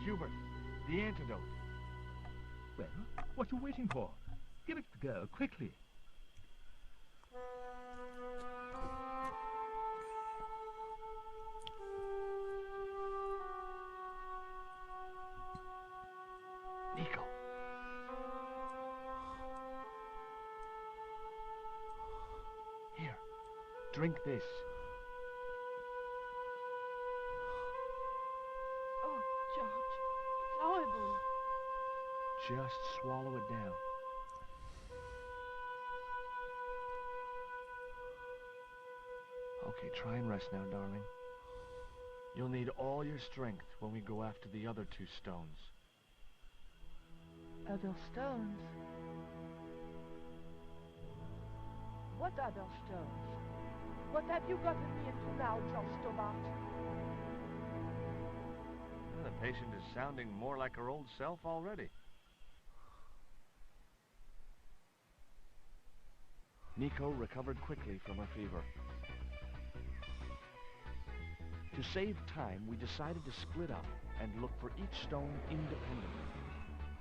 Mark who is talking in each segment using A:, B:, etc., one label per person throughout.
A: Hubert, the antidote.
B: Well, what you waiting for? Give it to the girl, quickly.
A: Nico. Here, drink this.
C: Oh, George, it's horrible.
A: Just swallow it down. Okay, try and rest now, darling. You'll need all your strength when we go after the other 2 stones.
C: Other stones? What other stones? What have you gotten me into now, George Stobbart?
A: Well, the patient is sounding more like her old self already. Nico recovered quickly from her fever. To save time, we decided to split up and look for each stone independently.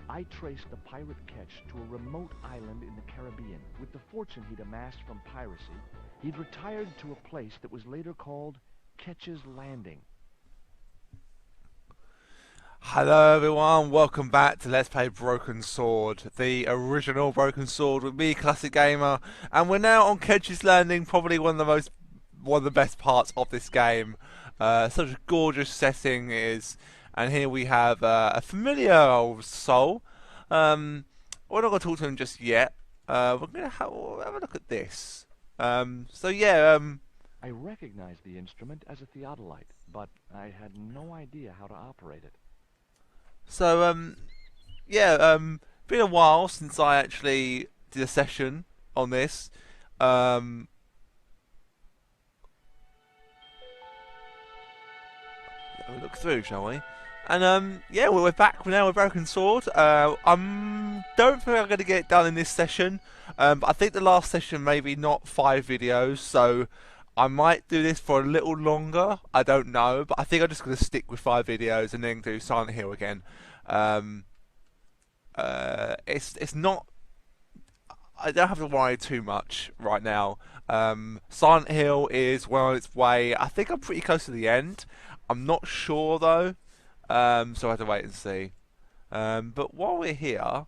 A: I traced the pirate Ketch to a remote island in the Caribbean. With the fortune he'd amassed from piracy, he'd retired to a place that was later called Ketch's Landing.
D: Hello everyone, welcome back to Let's Play Broken Sword, the original Broken Sword with me, Classic Gamer, and we're now on Ketch's Landing, probably one of the best parts of this game. Such a gorgeous setting it is, and here we have a familiar old soul. We're not going to talk to him just yet. We're going to have a look at this.
A: I recognized the instrument as a theodolite, but I had no idea how to operate it.
D: Been a while since I actually did a session on this. We'll look through, shall we? And we're back now with Broken Sword. Don't think I'm going to get it done in this session. But I think the last session maybe not 5 videos, so I might do this for a little longer. I don't know, but I think I'm just going to stick with 5 videos and then do Silent Hill again. It's not. I don't have to worry too much right now. Silent Hill is well on its way. I think I'm pretty close to the end. I'm not sure though, so I have to wait and see. But while we're here,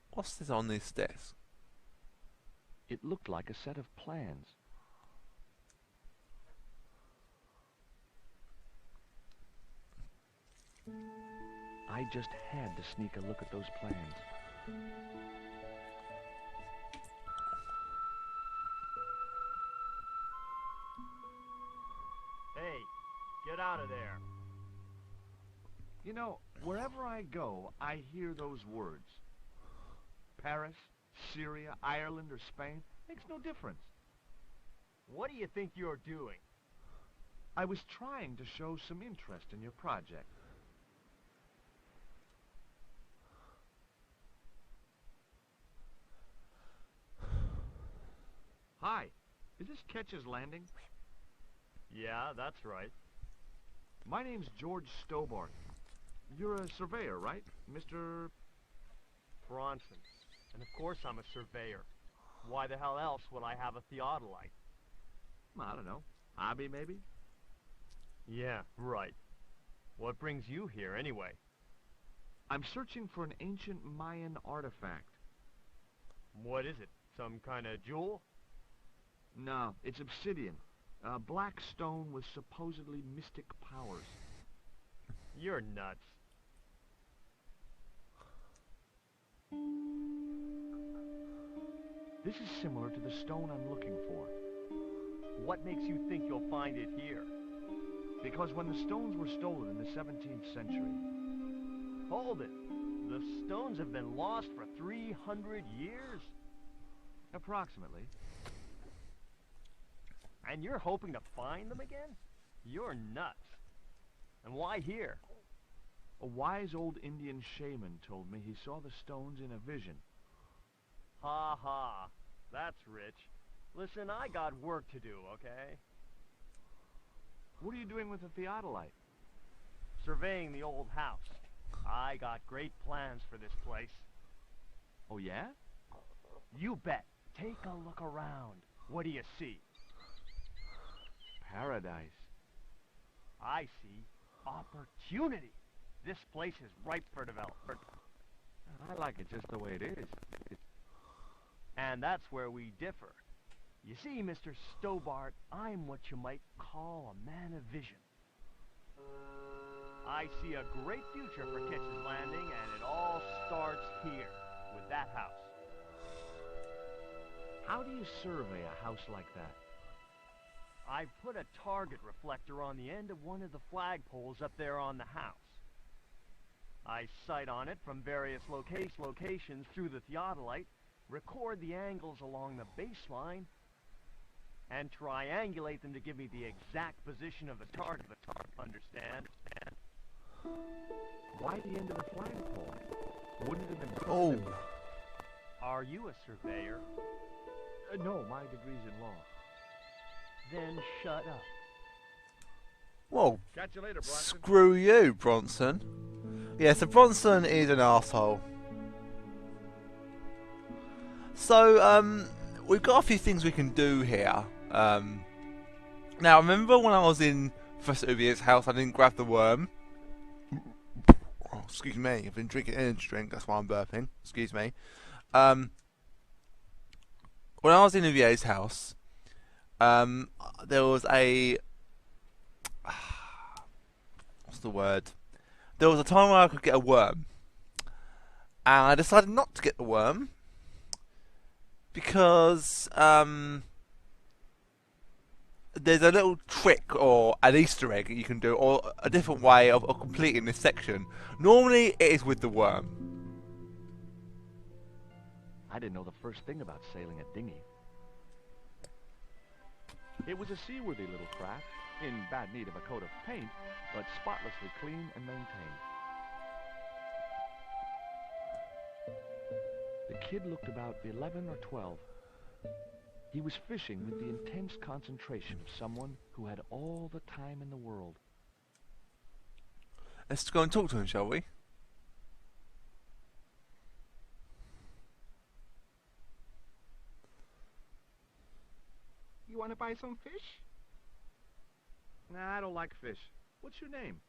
D: what's this on this desk?
A: It looked like a set of plans. I just had to sneak a look at those plans.
E: Hey, get out of there.
A: You know, wherever I go, I hear those words. Paris, Syria, Ireland, or Spain, makes no difference.
E: What do you think you're doing?
A: I was trying to show some interest in your project. Hi, is this Ketch's Landing?
E: Yeah, that's right.
A: My name's George Stobbart. You're a surveyor, right, Mr.
E: Bronson. And of course I'm a surveyor. Why the hell else would I have a theodolite?
A: I don't know. Hobby, maybe?
E: Yeah, right. What brings you here, anyway?
A: I'm searching for an ancient Mayan artifact.
E: What is it? Some kind of jewel?
A: No, it's obsidian. A black stone with supposedly mystic powers.
E: You're nuts.
A: This is similar to the stone I'm looking for.
E: What makes you think you'll find it here?
A: Because when the stones were stolen in the 17th century...
E: Hold it. The stones have been lost for 300 years?
A: Approximately.
E: And you're hoping to find them again? You're nuts. And why here?
A: A wise old Indian shaman told me he saw the stones in a vision.
E: Ha ha. That's rich. Listen, I got work to do, okay?
A: What are you doing with the theodolite?
E: Surveying the old house. I got great plans for this place.
A: Oh, yeah?
E: You bet. Take a look around. What do you see?
A: Paradise.
E: I see opportunity. This place is ripe for development.
A: I like it just the way it is.
E: And that's where we differ. You see, Mr. Stobbart, I'm what you might call a man of vision. I see a great future for Ketch's Landing, and it all starts here, with that house.
A: How do you survey a house like that?
E: I put a target reflector on the end of one of the flagpoles up there on the house. I sight on it from various locations through the theodolite, record the angles along the baseline, and triangulate them to give me the exact position of the target. Understand?
A: Why the end of the flagpole? Wouldn't it have been...
D: Oh.
E: Are you a surveyor?
A: No, my degree's in law.
E: Then shut up.
D: Well,
A: Catch you later, Bronson.
D: screw you, Bronson. Yeah, so Bronson is an arsehole. So, we've got a few things we can do here. Now, remember when I was in Professor Oubier's house, I didn't grab the worm? Oh, excuse me, I've been drinking energy drink, that's why I'm burping. Excuse me. When I was in Oubier's house, there was a... what's the word? There was a time where I could get a worm. And I decided not to get the worm. Because, there's a little trick or an Easter egg that you can do, or a different way of completing this section. Normally, it is with the worm.
A: I didn't know the first thing about sailing a dinghy. It was a seaworthy little craft, in bad need of a coat of paint, but spotlessly clean and maintained. The kid looked about 11 or 12. He was fishing with the intense concentration of someone who had all the time in the world.
D: Let's go and talk to him, shall we?
F: You want to buy some fish?
A: Nah, I don't like fish. What's your name?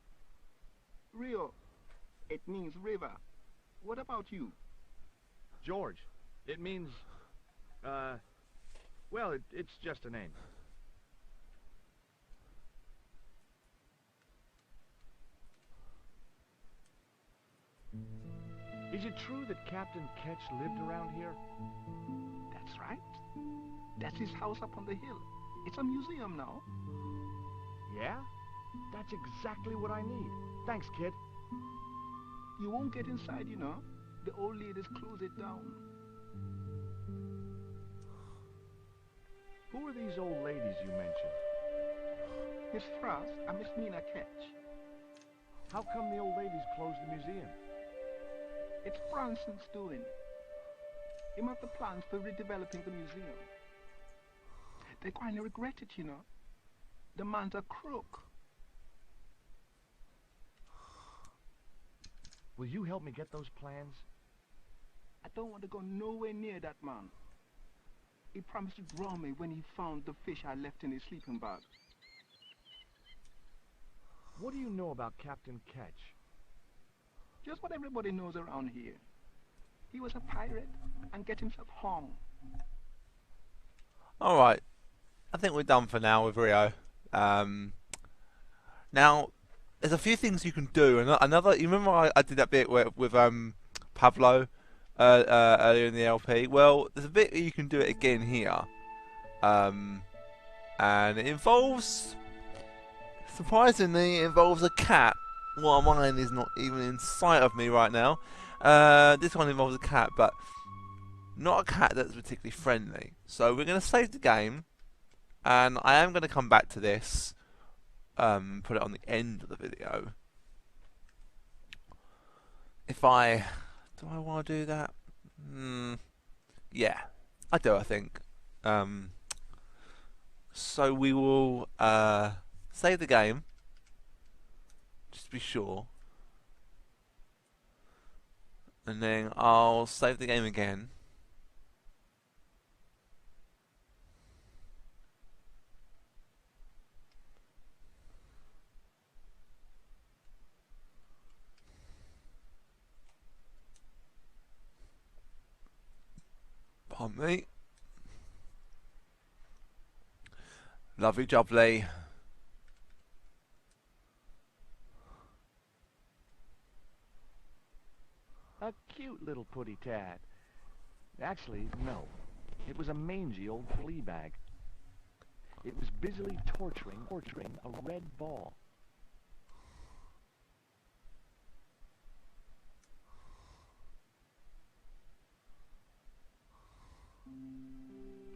F: Rio. It means river. What about you?
A: George. It means, well, it's just a name. Is it true that Captain Ketch lived around here?
F: That's right. That's his house up on the hill. It's a museum now.
A: Yeah? That's exactly what I need. Thanks, kid.
F: You won't get inside, you know. The old ladies close it down.
A: Who are these old ladies you mentioned?
F: Miss Frost and Miss Mina Ketch.
A: How come the old ladies closed the museum?
F: It's Bronson's doing. Him have the plans for redeveloping the museum. They're going to regret it, you know. The man's a crook.
A: Will you help me get those plans?
F: I don't want to go nowhere near that man. He promised to draw me when he found the fish I left in his sleeping bag.
A: What do you know about Captain Ketch?
F: Just what everybody knows around here. He was a pirate and get himself hung.
D: Alright. I think we're done for now with Rio. Now, there's a few things you can do. Another, you remember I did that bit with Pablo earlier in the LP? Well, there's a bit that you can do it again here. And it involves, surprisingly, it involves a cat. Well, mine is not even in sight of me right now. This one involves a cat, but not a cat that's particularly friendly. So we're going to save the game, and I am going to come back to this, put it on the end of the video. Do I want to do that? Yeah, I do, I think. So we will Save the game. Just to be sure. And then I'll save the game again. Pardon me. Lovely jubbly.
A: A cute little putty tad. Actually, no. It was a mangy old flea bag. It was busily torturing a red ball.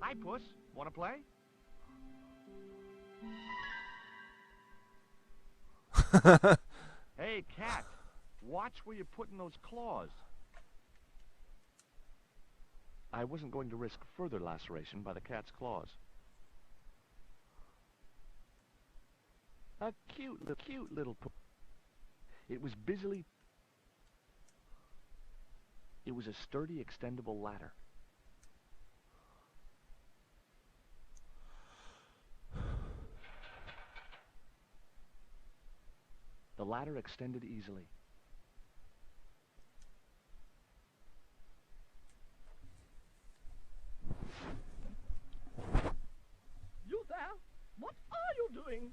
E: Hi, Puss. Wanna play? Hey, cat. Watch where you're putting those claws.
A: I wasn't going to risk further laceration by the cat's claws. A cute little It was busily... It was a sturdy, extendable ladder. The ladder extended easily.
C: You there? What are you doing?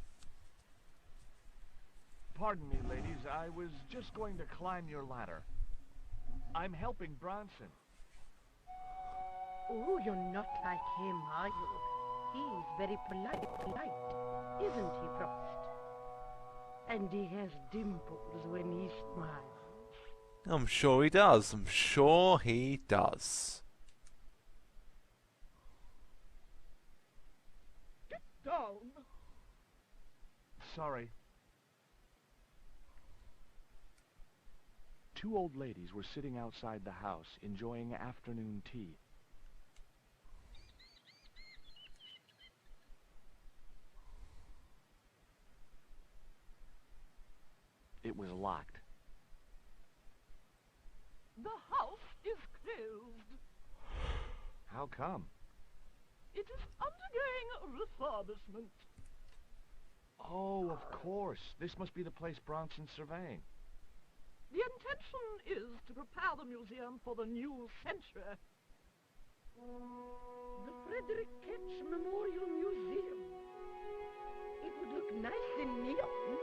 A: Pardon me, ladies. I was just going to climb your ladder. I'm helping Bronson.
G: Oh, you're not like him, are you? He's very polite, isn't he, Frost? And he has dimples when he smiles.
D: I'm sure he does. I'm sure he does.
C: Get down.
A: Sorry. Two old ladies were sitting outside the house, enjoying afternoon tea. It was locked.
C: The house is closed.
A: How come?
C: It is undergoing refurbishment.
A: Oh, of course. This must be the place Bronson's surveying.
C: The intention is to prepare the museum for the new century. The Frederick Ketch Memorial Museum. It would look nice in neon.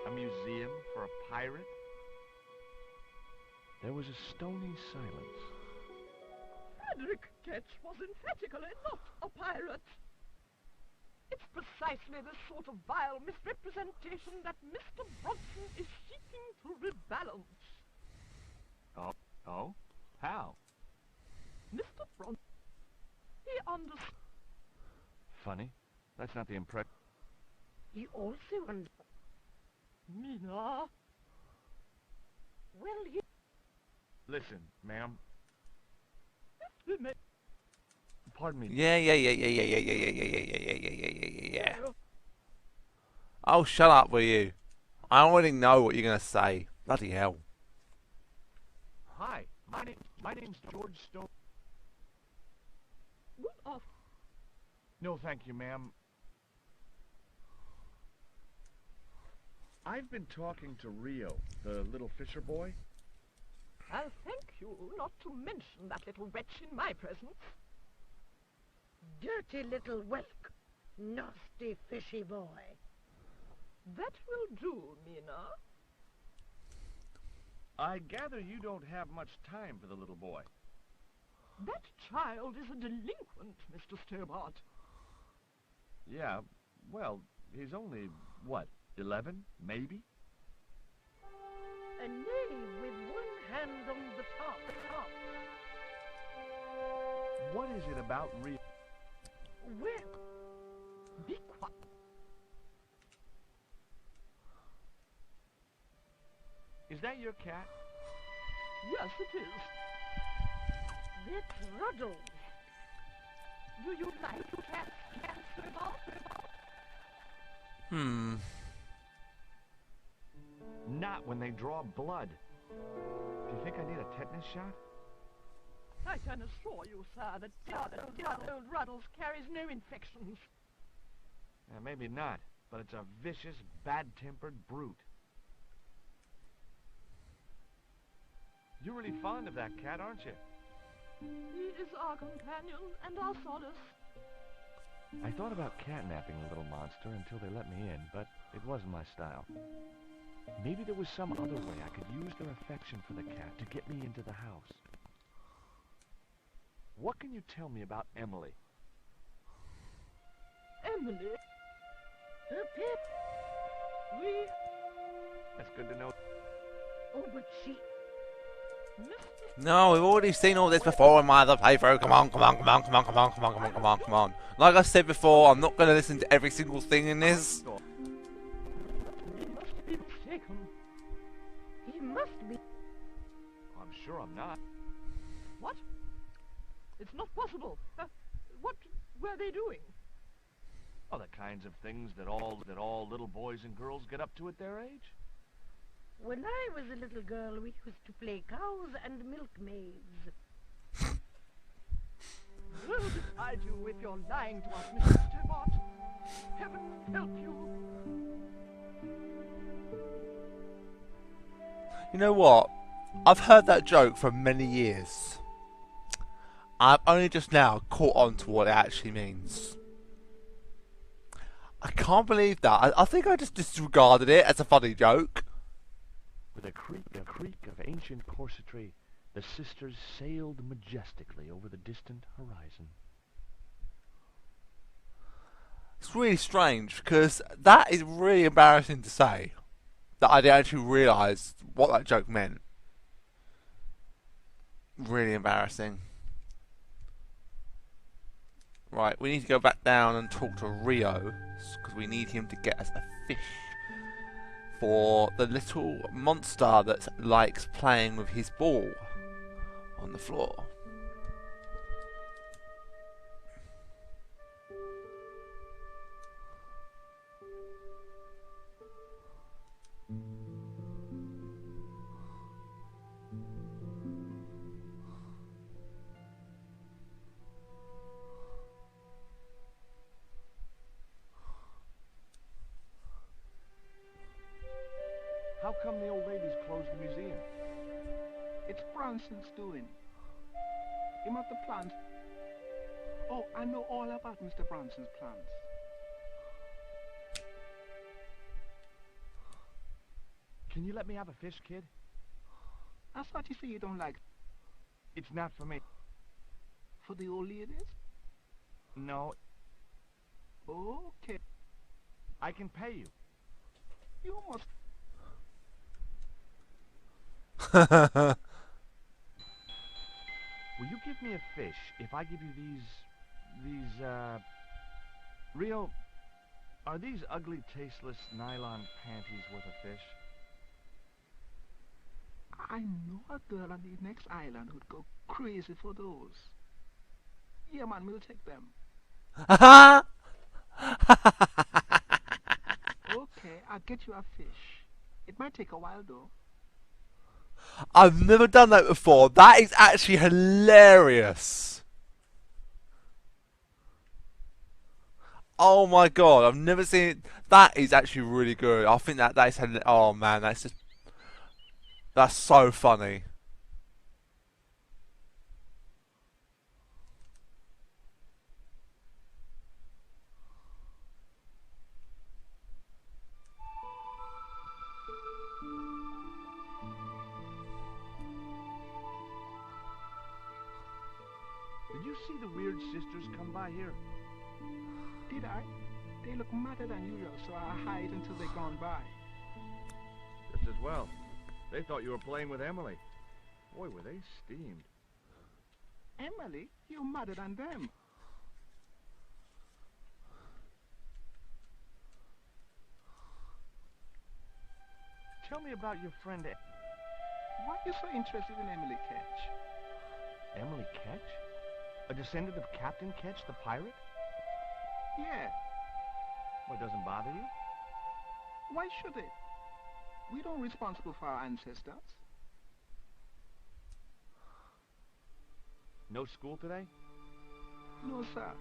A: A museum for a pirate? There was a stony silence.
C: Frederick Ketch was emphatically not a pirate. It's precisely this sort of vile misrepresentation that Mr. Bronson is seeking to rebalance.
A: Oh? How?
C: Mr. Bronson, he understands.
A: Funny. That's not the impression.
G: He also understands.
C: Mina?
G: Well, he...
A: Listen, ma'am.
C: We may...
D: Pardon me. Yeah. Oh, shut up, will you? I already know what you're gonna say. Bloody hell.
A: Hi, my name's George Stobbart.
C: Good afternoon.
A: No, thank you, ma'am. I've been talking to Rio, the little fisher boy.
C: I'll thank you not to mention that little wretch in my presence.
G: Dirty little whelk. Nasty fishy boy.
C: That will do, Mina.
A: I gather you don't have much time for the little boy.
C: That child is a delinquent, Mr. Stobbart.
A: Yeah, well, he's only, what, 11, maybe?
G: A knave with one hand on the top.
A: What is it about Rio?
G: Well,
C: Be quiet.
A: Is that your cat?
C: Yes, it is.
G: that's Ruddles.
C: Do you like cats, Stobbart?
A: Not when they draw blood. Do you think I need a tetanus shot?
C: I can assure you, sir, that the old Ruddles carries no infections.
A: Maybe not, but it's a vicious, bad-tempered brute. You're really fond of that cat, aren't you?
C: He is our companion and our solace.
A: I thought about catnapping the little monster until they let me in, but it wasn't my style. Maybe there was some other way I could use their affection for the cat to get me into the house. What can you tell me about Emily?
C: Emily? Her pet?
A: That's good to know.
C: Oh, but she...
D: No, we've already seen all this before in my other playthrough. Come on, come on, come on, come on, come on, come on, come on, come on, come on. Like I said before, I'm not going to listen to every single thing in this.
C: He must be mistaken. He must be...
A: I'm sure I'm not.
C: What? It's not possible. What were they doing?
A: Oh, the kinds of things that all little boys and girls get up to at their age.
G: When I was a little girl, we used to play cows and milkmaids.
C: Woe betide you if you're lying to us, Mr. Stobbart. Heaven help you.
D: You know what? I've heard that joke for many years. I've only just now caught on to what it actually means. I can't believe that. I think I just disregarded it as a funny joke.
A: With a creak of ancient corsetry, the sisters sailed majestically over the distant horizon.
D: It's really strange, because that is really embarrassing to say. That I didn't actually realise what that joke meant. Really embarrassing. Right, we need to go back down and talk to Rio, because we need him to get us a fish. For the little monster that likes playing with his ball on the floor.
A: How come the old ladies closed the museum?
F: It's Bronson's doing. He must have planned. Oh, I know all about Mr. Bronson's plans.
A: Can you let me have a fish, kid?
F: I thought you say you don't like...
A: It's not for me.
F: For the old ladies?
A: No,
F: Okay.
A: I can pay you.
F: You must...
A: Will you give me a fish if I give you Rio, are these ugly, tasteless nylon panties worth a fish?
F: I know a girl on the next island who'd go crazy for those. Yeah, man, we'll take them. Okay, I'll get you a fish. It might take a while, though.
D: I've never done that before. That is actually hilarious. Oh my god, I've never seen it. That is actually really good. I think that is... Oh man, that's just... That's so funny.
A: Did you see the weird sisters come by here?
F: Did I? They look madder than usual, so I hide until they're gone by.
A: Just as well. They thought you were playing with Emily. Boy, were they steamed.
F: Emily, you're madder than them.
A: Tell me about your friend
F: Why are you so interested in Emily Ketch?
A: Emily Ketch? A descendant of Captain Ketch, the pirate?
F: Yeah.
A: Well, it doesn't bother you?
F: Why should it? We don't responsible for our ancestors.
A: No school today?
F: No, sir.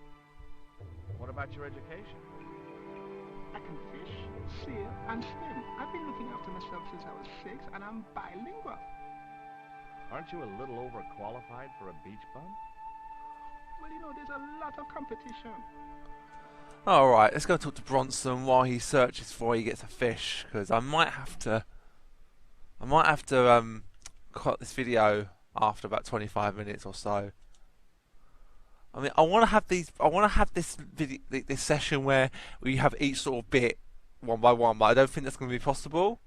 A: What about your education?
F: I can fish, sail, and swim. I've been looking after myself since I was 6, and I'm bilingual.
A: Aren't you a little overqualified for a beach bum?
F: Well, you know, there's a lot of competition.
D: Alright, let's go talk to Bronson while he searches for he gets a fish, because I might have to cut this video after about 25 minutes or so. I mean, I want to have this video, this session where we have each sort of bit one by one, but I don't think that's going to be possible.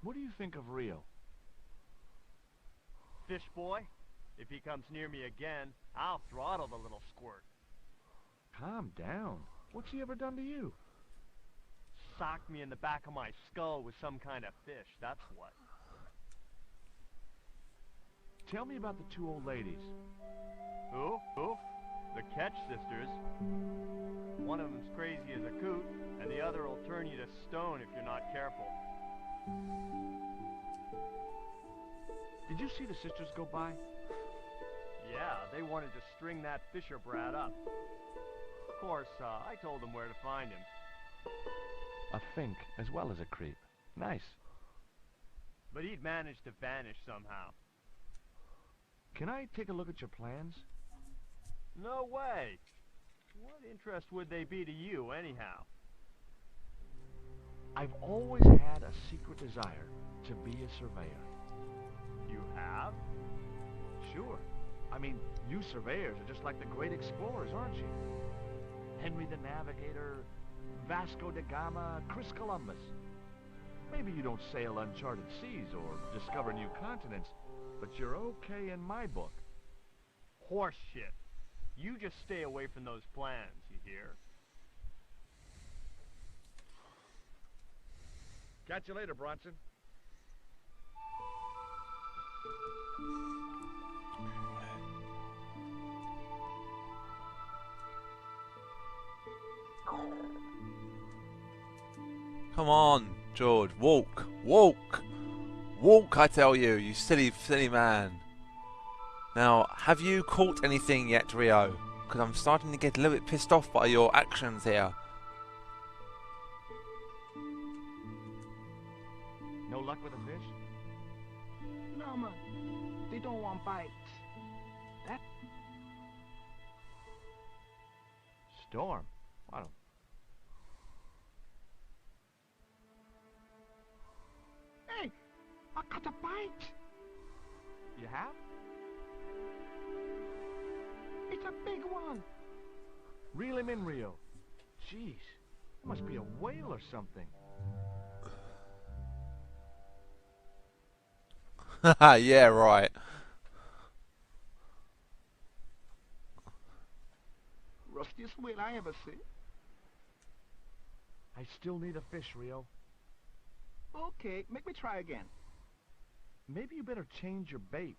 A: What do you think of Rio?
E: Fish boy, if he comes near me again, I'll throttle the little squirt.
A: Calm down. What's he ever done to you?
E: Socked me in the back of my skull with some kind of fish, that's what.
A: Tell me about the 2 old ladies.
E: Who? The Ketch sisters. One of them's crazy as a coot, and the other will turn you to stone if you're not careful.
A: Did you see the sisters go by?
E: Yeah, they wanted to string that Fisher brat up. Of course, I told them where to find him.
A: A fink as well as a creep. Nice.
E: But he'd managed to vanish somehow.
A: Can I take a look at your plans?
E: No way! What interest would they be to you, anyhow?
A: I've always had a secret desire to be a surveyor.
E: You have?
A: Sure. I mean, you surveyors are just like the great explorers, aren't you? Henry the Navigator, Vasco da Gama, Chris Columbus. Maybe you don't sail uncharted seas or discover new continents, but you're okay in my book.
E: Horse shit. You just stay away from those plans, you hear?
A: Catch you later, Bronson.
D: Come on, George, walk, walk, walk! I tell you, you silly man. Now, have you caught anything yet, Rio? Because I'm starting to get a little bit pissed off by your actions here.
A: No luck with a fish?
F: No, man. They don't want bites. That...
A: Storm? I don't...
F: Hey! I caught a bite!
A: You have?
F: It's a big one!
A: Reel him in, Rio. Jeez, it must be a whale or something.
D: Yeah, right.
F: Rustiest whale I ever see.
A: I still need a fish, Rio.
F: Okay, make me try again.
A: Maybe you better change your bait.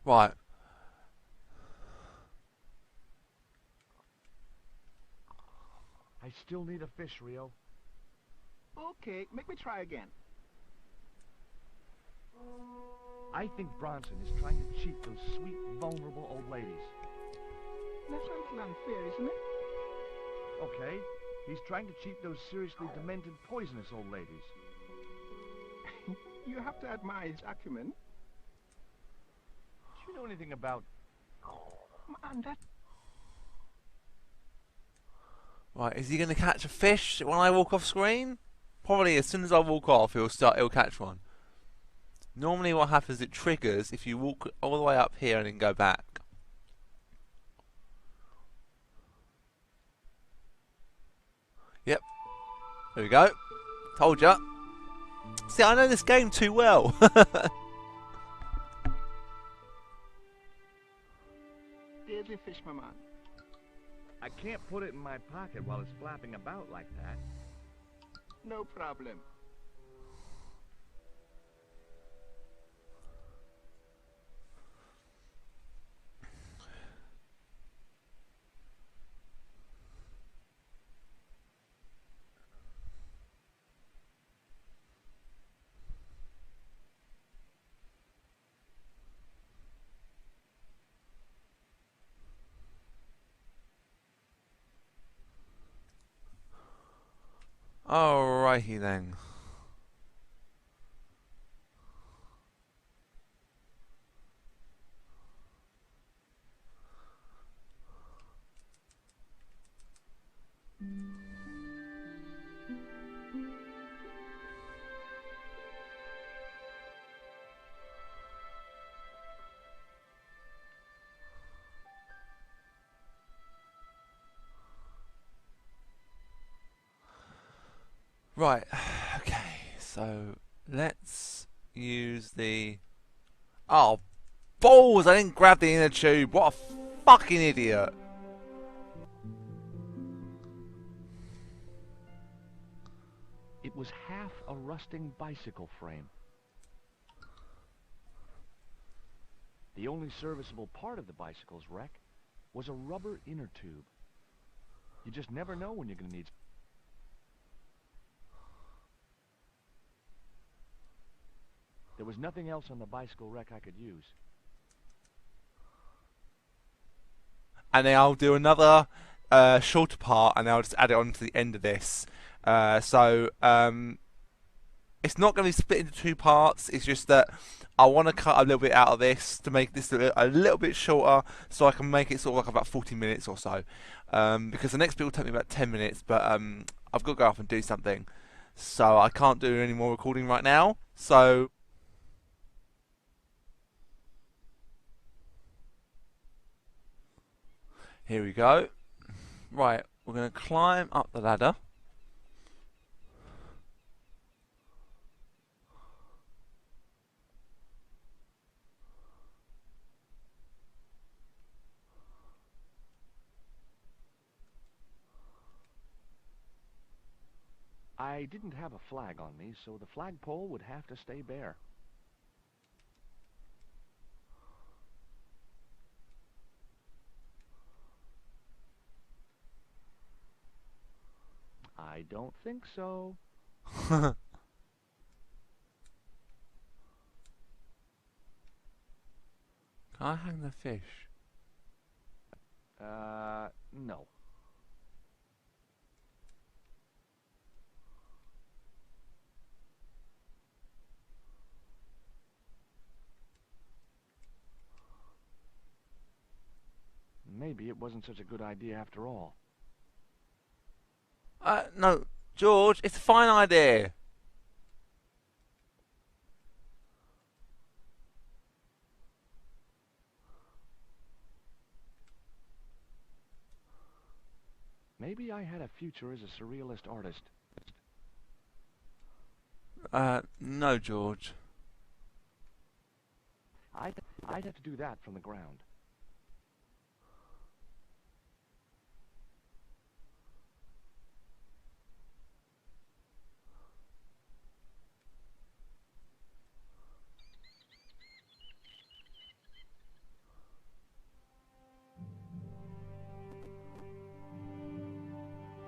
D: Right.
A: I still need a fish, Rio.
F: Okay, make me try again.
A: I think Bronson is trying to cheat those sweet, vulnerable old ladies.
F: That's a little unfair, isn't it?
A: Okay, he's trying to cheat those seriously demented, poisonous old ladies.
F: You have to admire his acumen.
A: Do you know anything about...
F: Man, that...
D: Right, is he going to catch a fish when I walk off screen? Probably as soon as I walk off, he'll catch one. Normally what happens, it triggers if you walk all the way up here and then go back. Yep. There we go. Told ya. See, I know this game too well.
F: There's a fish, my man.
A: I can't put it in my pocket while it's flapping about like that.
F: No problem.
D: Alrighty then. Right, okay, so let's use the... Oh, balls! I didn't grab the inner tube. What a fucking idiot.
A: It was half a rusting bicycle frame. The only serviceable part of the bicycle's wreck was a rubber inner tube. You just never know when you're going to need... There was nothing else on the bicycle wreck I could use.
D: And then I'll do another shorter part, and I'll just add it on to the end of this. It's not going to be split into two parts. It's just that I want to cut a little bit out of this to make this a little bit shorter, so I can make it sort of like about 40 minutes or so. Because the next bit will take me about 10 minutes, but I've got to go off and do something, so I can't do any more recording right now. So here we go. Right, we're going to climb up the ladder.
A: I didn't have a flag on me, so the flagpole would have to stay bare. I don't think so.
D: Can I hang the fish?
A: No. Maybe it wasn't such a good idea after all.
D: No, George, it's a fine idea.
A: Maybe I had a future as a surrealist artist.
D: No, George.
A: I'd have to do that from the ground.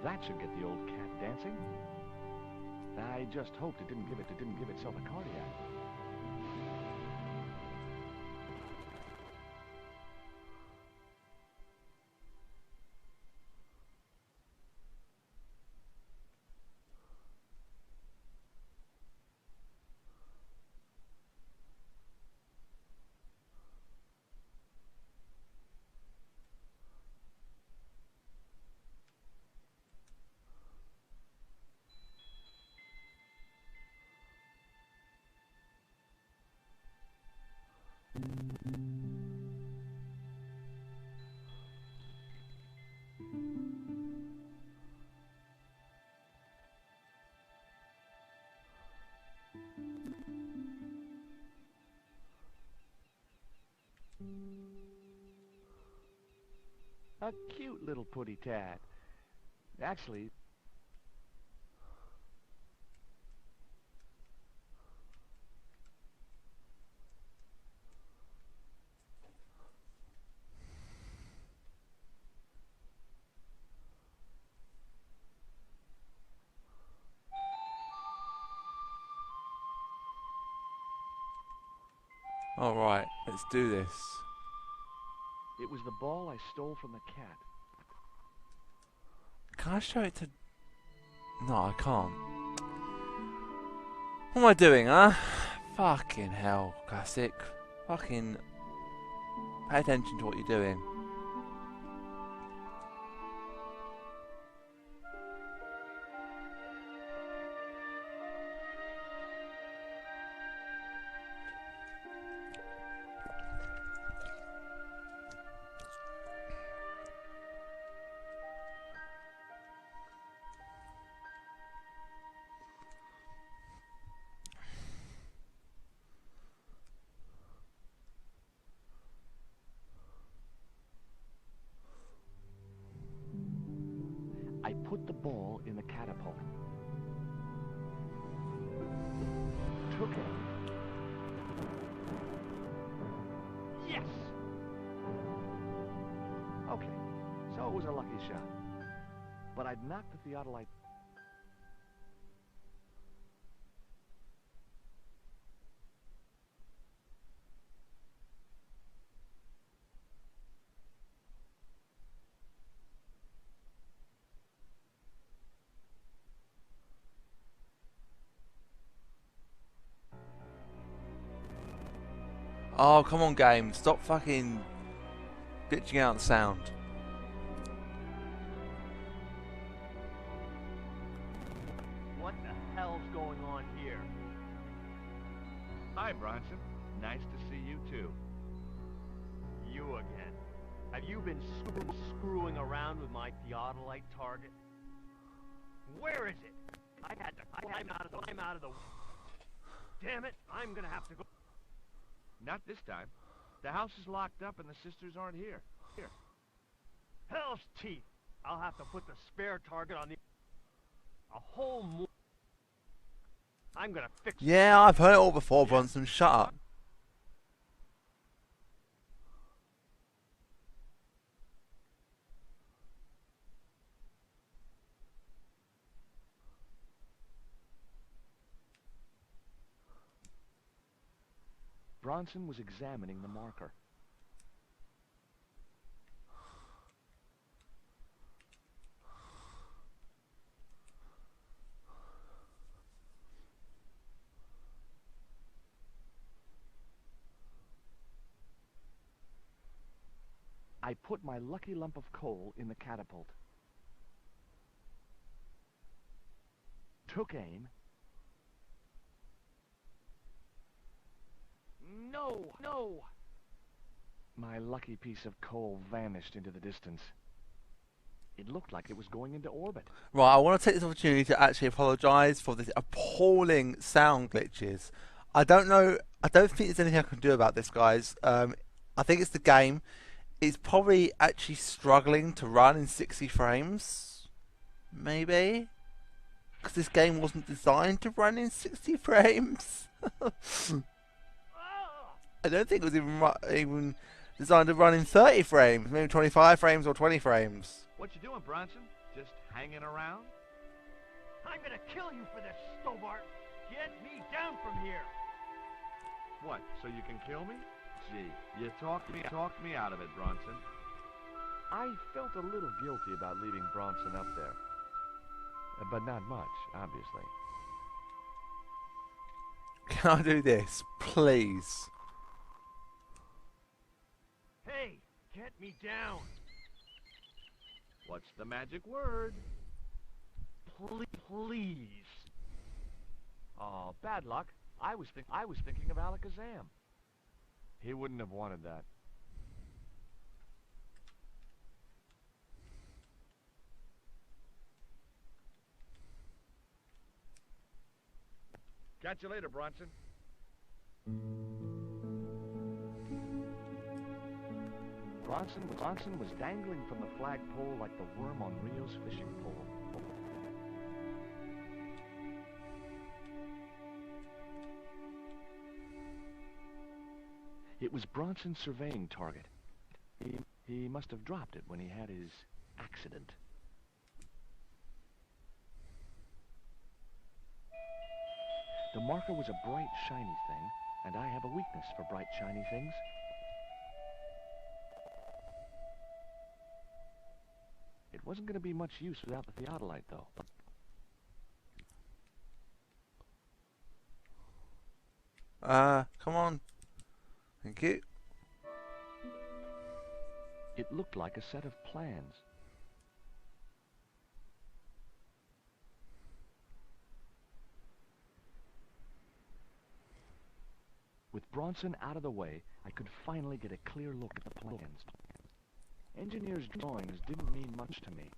A: That should get the old cat dancing. I just hoped it didn't give itself a cardiac. A cute little putty tat. Actually,
D: Alright, let's do this.
A: It was the ball I stole from the cat.
D: Can I show it to... No, I can't. What am I doing, huh? Fucking hell, Classic. Fucking... Pay attention to what you're doing.
A: I put the ball in the catapult. Took it. Yes! Okay, so it was a lucky shot. But I'd knocked the theodolite.
D: Oh, come on, game. Stop fucking bitching out the sound.
E: What the hell's going on here?
B: Hi, Bronson. Nice to see you, too.
E: You again. Have you been screwing around with my theodolite target? Where is it? I had to climb out of the... Damn it, I'm gonna have to go...
B: Not this time. The house is locked up and the sisters aren't here. Here.
E: Hell's teeth! I'll have to put the spare target on the... A whole more... I'm gonna fix it.
D: Yeah, I've heard it all before, Bronson. Shut up.
A: Bronson was examining the marker. I put my lucky lump of coal in the catapult. Took aim. No! No! My lucky piece of coal vanished into the distance. It looked like it was going into orbit.
D: Right, I want to take this opportunity to actually apologise for the appalling sound glitches. I don't think there's anything I can do about this, guys. I think it's the game. It's probably actually struggling to run in 60 frames. Maybe? Because this game wasn't designed to run in 60 frames. I don't think it was even designed to run in 30 frames. Maybe 25 frames or 20 frames.
B: What you doing, Bronson? Just hanging around?
E: I'm gonna kill you for this, Stobbart! Get me down from here!
B: What, so you can kill me? Gee, you talked me out of it, Bronson.
A: I felt a little guilty about leaving Bronson up there. But not much, obviously.
D: Can I do this, please?
E: Hey, get me down!
B: What's the magic word?
E: Please.
A: Oh, bad luck. I was thinking of Alakazam. He wouldn't have wanted that.
B: Catch you later, Bronson.
A: Bronson was dangling from the flagpole like the worm on Rio's fishing pole. It was Bronson's surveying target. He must have dropped it when he had his accident. The marker was a bright, shiny thing, and I have a weakness for bright, shiny things. It wasn't going to be much use without the theodolite, though.
D: Come on. Thank you.
A: It looked like a set of plans. With Bronson out of the way, I could finally get a clear look at the plans. Engineers' drawings didn't mean much to me.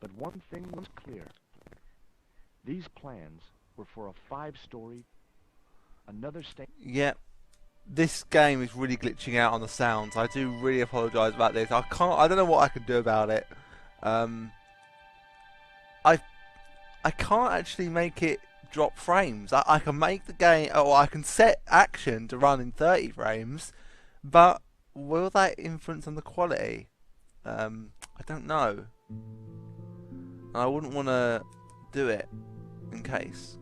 A: But one thing was clear. These plans were for a 5-story, another
D: Yeah, this game is really glitching out on the sounds. I do really apologise about this. I don't know what I can do about it. I can't actually make it drop frames. I can make the game, or I can set action to run in 30 frames, but will that influence on the quality? I don't know. I wouldn't want to do it in case.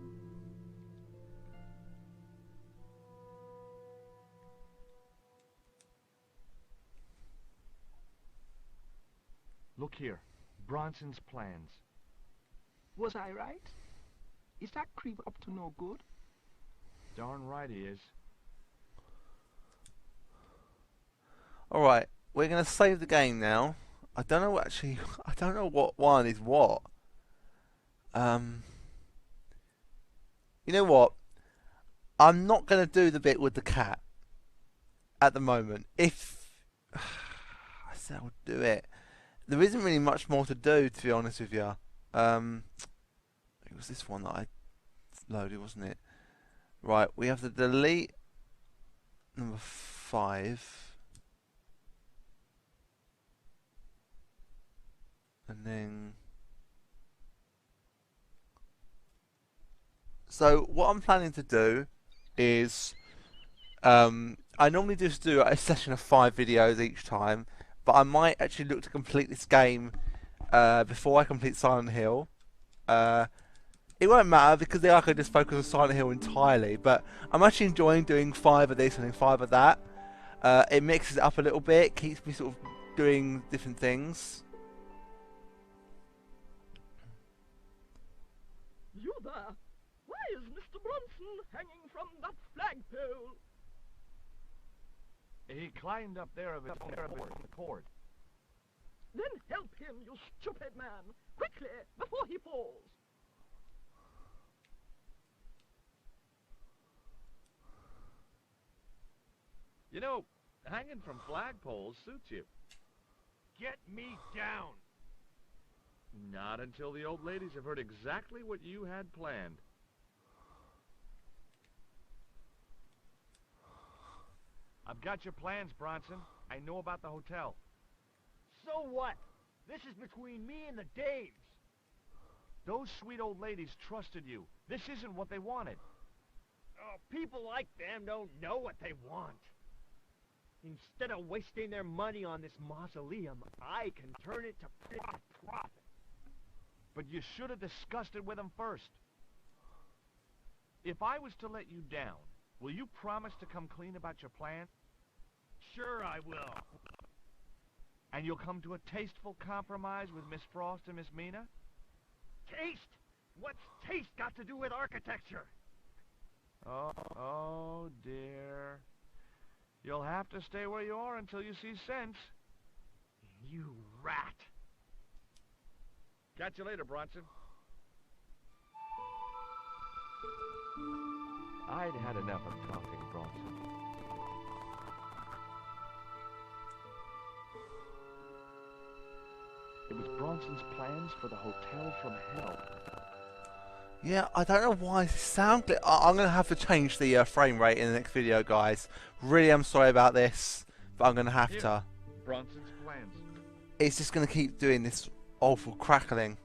A: Look here, Bronson's plans.
F: Was I right? Is that creep up to no good?
A: Darn right he is.
D: Alright, we're going to save the game now. I don't know actually, I don't know what one is what. You know what? I'm not going to do the bit with the cat at the moment. If I said I would do it. There isn't really much more to do, to be honest with you. It was this one that I loaded, wasn't it? Right, we have to delete number 5. And then... So, what I'm planning to do is... I normally just do a session of 5 videos each time. But I might actually look to complete this game before I complete Silent Hill. It won't matter because then I could just focus on Silent Hill entirely. But I'm actually enjoying doing 5 of this and then 5 of that. It mixes it up a little bit, keeps me sort of doing different things.
C: You there! Why is Mr. Bronson hanging from that flagpole?
A: He climbed up there of his own accord.
C: Then help him, you stupid man! Quickly, before he falls!
B: You know, hanging from flagpoles suits you.
E: Get me down!
B: Not until the old ladies have heard exactly what you had planned.
E: I've got your plans, Bronson. I know about the hotel. So what? This is between me and the Daves. Those sweet old ladies trusted you. This isn't what they wanted. Oh, people like them don't know what they want. Instead of wasting their money on this mausoleum, I can turn it to profit.
A: But you should have discussed it with him first. If I was to let you down, will you promise to come clean about your plan?
E: Sure I will.
A: And you'll come to a tasteful compromise with Miss Frost and Miss Mina?
E: Taste? What's taste got to do with architecture?
A: Oh dear. You'll have to stay where you are until you see sense.
E: You rat.
B: Catch you later, Bronson.
A: I'd had enough of talking, Bronson. It was Bronson's plans for the hotel from hell.
D: Yeah, I don't know why this sound glitch. I'm going to have to change the frame rate in the next video, guys. Really, I'm sorry about this, but I'm going to have to.
B: Bronson's plans.
D: It's just going to keep doing this awful crackling.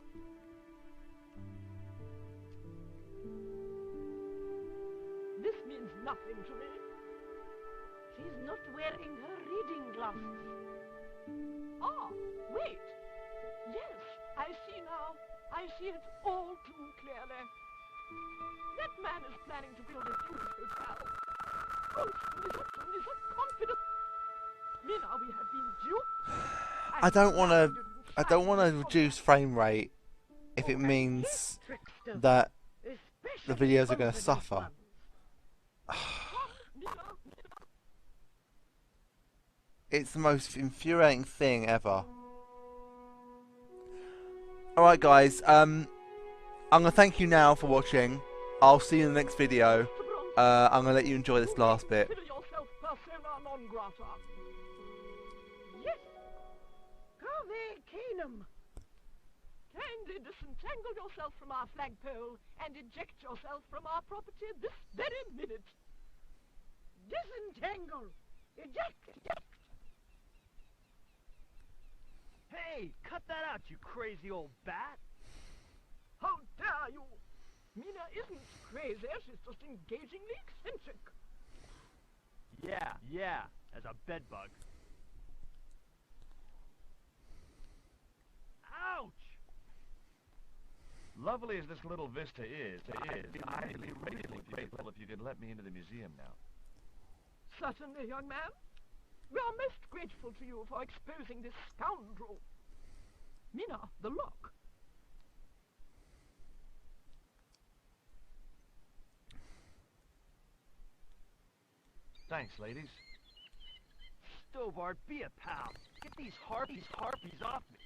C: This means nothing to me.
G: She's not wearing her reading glasses.
C: Ah, wait. Yes, I see now. I see it all too clearly. That man is planning to build a huge hotel. is a confident. Mina, we have been duped.
D: I don't want to reduce frame rate if it means that the videos are going to suffer. It's the most infuriating thing ever. Alright guys, I'm going to thank you now for watching. I'll see you in the next video. I'm going to let you enjoy this last bit.
C: Yes. Kindly disentangle yourself from our flagpole and eject yourself from our property this very minute.
G: Disentangle! Eject!
E: Hey, cut that out, you crazy old bat!
C: How dare you! Mina isn't crazy, she's just engagingly eccentric.
E: Yeah, as a bedbug. Ouch!
B: Lovely as this little vista is, I'd be highly grateful if you could let me into the museum now.
C: Certainly, young man. We are most grateful to you for exposing this scoundrel. Mina, the lock.
B: Thanks, ladies.
E: Stobbart, be a pal. Get these harpies off me.